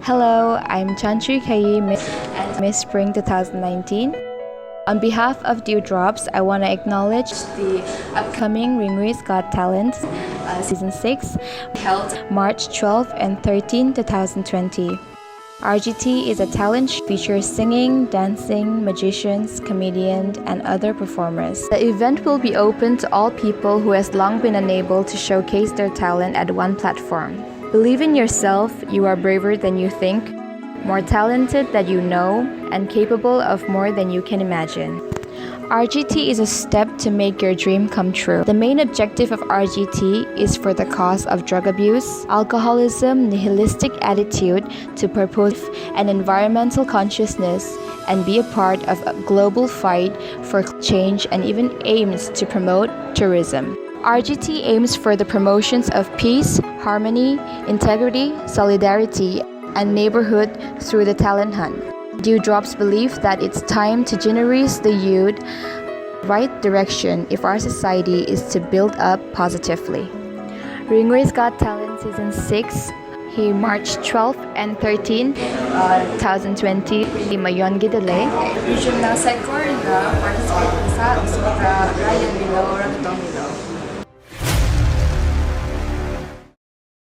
Hello, I'm Chanchui Khayi, Miss Spring 2019. On behalf of Dewdrops, I want to acknowledge the upcoming RINGUI'S Got Talent Season 6, held March 12 and 13, 2020. RGT is a talent show features singing, dancing, magicians, comedians, and other performers. The event will be open to all people who has long been unable to showcase their talent at one platform. Believe in yourself, you are braver than you think, more talented than you know, and capable of more than you can imagine. RGT is a step to make your dream come true. The main objective of RGT is for the cause of drug abuse, alcoholism, nihilistic attitude to purpose and environmental consciousness, and be a part of a global fight for change and even aims to promote tourism. RGT aims for the promotions of peace, harmony, integrity, solidarity, and neighborhood through the talent hunt. Dewdrops believe that it's time to generate the youth right direction if our society is to build up positively. RINGUI'S Got Talent Season 6, March 12 and 13, 2020 di Mayon Gidale. Regional Sector nga participate sa Ryan Below, Ragatong Below.